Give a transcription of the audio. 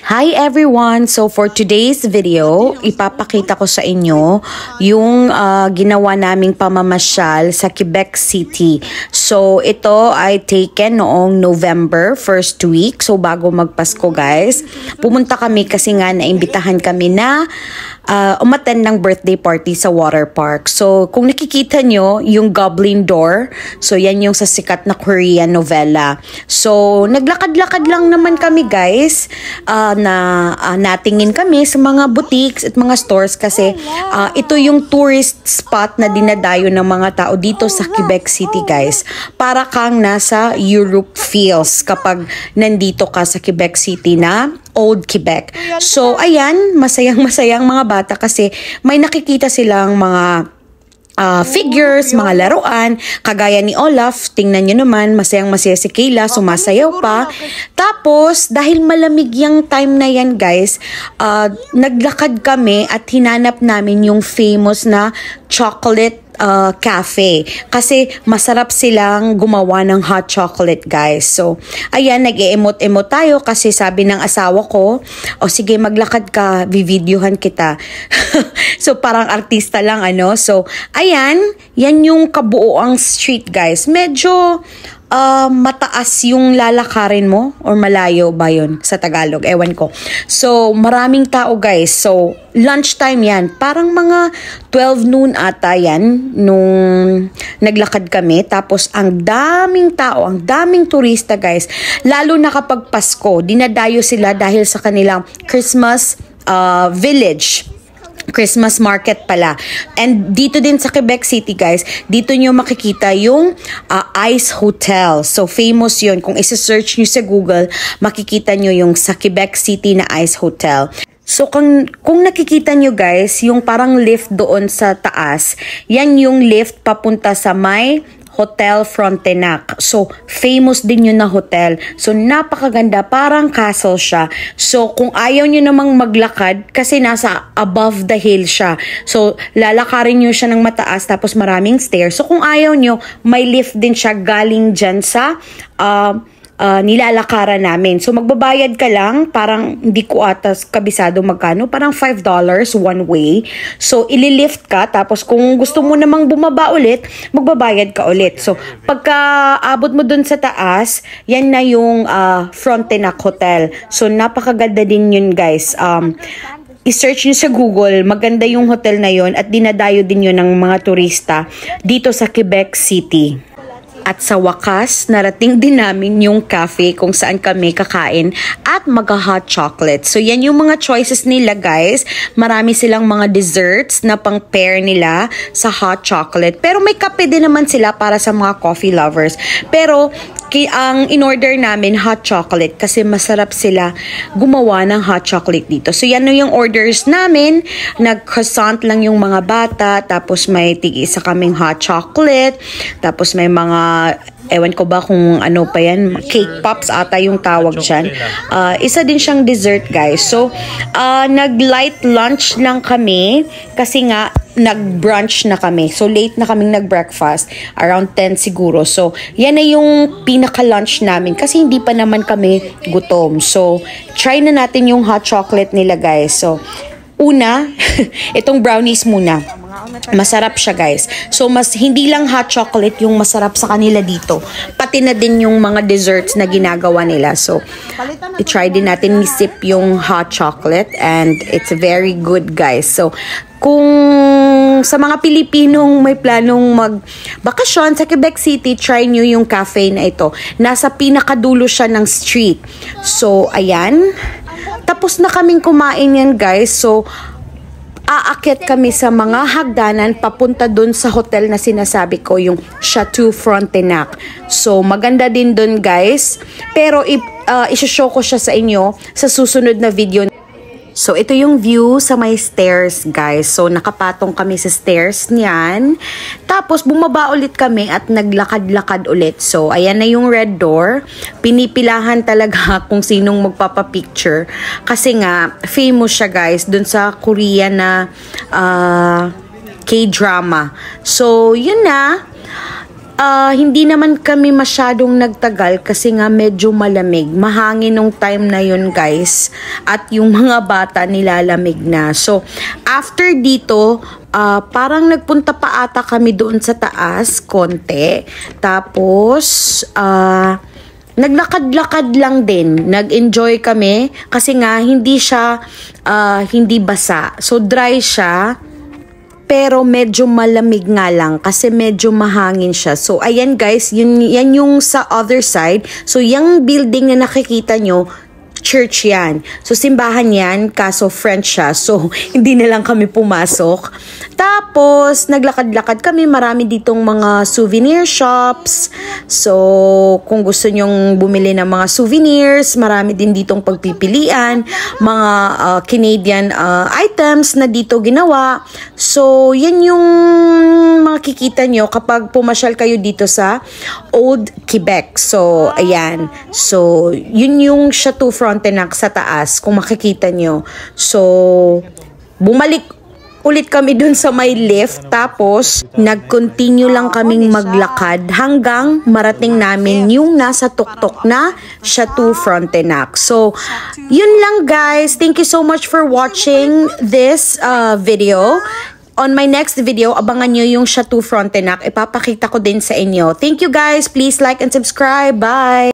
Hi everyone! So for today's video, ipapakita ko sa inyo yung ginawa naming pamamasyal sa Quebec City. So ito ay taken noong November, first week. So bago magpasko guys, pumunta kami kasi nga naimbitahan kami na umattend ng birthday party sa water park. So kung nakikita nyo yung Goblin Door, so yan yung sa sikat na Korean novela. So naglakad-lakad lang naman kami guys, natingin kami sa mga boutiques at mga stores kasi ito yung tourist spot na dinadayo ng mga tao dito sa Quebec City guys. Para kang nasa Europe feels kapag nandito ka sa Quebec City na Old Quebec. So ayan, masayang-masayang mga bata kasi may nakikita silang mga figures, mga laruan, kagaya ni Olaf. Tingnan nyo naman, masayang-masaya si Kayla, sumasayaw pa. Tapos, dahil malamig yung time na yan guys, naglakad kami at hinanap namin yung famous na chocolate cafe. Kasi masarap silang gumawa ng hot chocolate guys. So, ayan, nag-e-emote-emote tayo kasi sabi ng asawa ko, o sige maglakad ka, videohan kita. So, parang artista lang ano. So, ayan, yan yung kabuoang street guys. Medyo mataas yung lalakarin mo or malayo ba yun sa Tagalog, ewan ko. So maraming tao guys, so lunchtime yan, parang mga 12 noon ata yan nung naglakad kami. Tapos ang daming tao, ang daming turista guys, lalo na kapag Pasko, dinadayo sila dahil sa kanilang Christmas village, Christmas market pala. And dito din sa Quebec City guys, dito nyo makikita yung Ice Hotel. So famous yun. Kung isa-search nyo sa Google, makikita nyo yung sa Quebec City na Ice Hotel. So kung nakikita nyo guys, yung parang lift doon sa taas, yan yung lift papunta sa may Hotel Frontenac. So, famous din yun na hotel. So, napakaganda. Parang castle siya. So, kung ayaw nyo namang maglakad, kasi nasa above the hill siya. So, lalakarin nyo siya ng mataas, tapos maraming stairs. So, kung ayaw nyo, may lift din siya galing dyan sa nilalakaran namin. So, magbabayad ka lang, parang hindi ko atas kabisado magkano, parang $5 one way. So, ililift ka, tapos kung gusto mo namang bumaba ulit, magbabayad ka ulit. So, pagka abot mo dun sa taas, yan na yung Frontenac Hotel. So, napakaganda din yun guys. I-search nyo sa Google, maganda yung hotel na yun at dinadayo din yun ng mga turista dito sa Quebec City. At sa wakas, narating din namin yung cafe kung saan kami kakain at mag-hot chocolate. So, yan yung mga choices nila, guys. Marami silang mga desserts na pang-pair nila sa hot chocolate. Pero may kape din naman sila para sa mga coffee lovers. Pero, ang in-order namin, hot chocolate kasi masarap sila gumawa ng hot chocolate dito. So, yan yung orders namin. Nag-croissant lang yung mga bata. Tapos, may tig-isa kaming hot chocolate. Tapos, may mga ewan ko ba kung ano pa yan, cake pops ata yung tawag dyan. Isa din siyang dessert guys. So, nag-light lunch lang kami kasi nga nag-brunch na kami. So, late na kaming nag-breakfast. Around 10 siguro. So, yan na yung pinaka-lunch namin kasi hindi pa naman kami gutom. So, try na natin yung hot chocolate nila guys. So, una, itong brownies muna. Masarap siya guys. So hindi lang hot chocolate yung masarap sa kanila dito, pati na din yung mga desserts na ginagawa nila. So i-try din natin nisip yung hot chocolate and it's very good guys. So kung sa mga Pilipinong may planong magbakasyon sa Quebec City, try nyo yung cafe na ito. Nasa pinakadulo siya ng street. So ayan, tapos na kaming kumain yan guys. So aakyat kami sa mga hagdanan papunta dun sa hotel na sinasabi ko, yung Chateau Frontenac. So, maganda din dun guys. Pero, isoshow ko siya sa inyo sa susunod na video. So, ito yung view sa may stairs, guys. So, nakapatong kami sa stairs niyan. Tapos, bumaba ulit kami at naglakad-lakad ulit. So, ayan na yung red door. Pinipilahan talaga kung sinong magpapapicture. Kasi nga, famous siya, guys, dun sa Korea na K-drama. So, yun na. Hindi naman kami masyadong nagtagal kasi nga medyo malamig. Mahangin nung time na yun, guys. At yung mga bata nilalamig na. So, after dito, parang nagpunta pa ata kami doon sa taas, konti. Tapos, naglakad-lakad lang din. Nag-enjoy kami kasi nga hindi siya hindi basa. So dry siya. Pero medyo malamig nga lang kasi medyo mahangin siya. So ayan guys, yan yung sa other side. So yung building na nakikita nyo, church yan. So, simbahan yan, kaso French siya. So, hindi na lang kami pumasok. Tapos, naglakad-lakad kami. Marami ditong mga souvenir shops. So, kung gusto nyong bumili ng mga souvenirs, marami din ditong pagpipilian. Mga Canadian items na dito ginawa. So, yan yung makikita nyo kapag pumasyal kayo dito sa Old Quebec. So, ayan. So, yun yung Chateau Frontenac sa taas, kung makikita nyo. So, bumalik ulit kami dun sa may lift. Tapos, nag-continue lang kaming maglakad hanggang marating namin yung nasa tuktok na Chateau Frontenac. So, yun lang guys. Thank you so much for watching this video. On my next video, abangan nyo yung Chateau Frontenac. Ipapakita ko din sa inyo. Thank you guys. Please like and subscribe. Bye!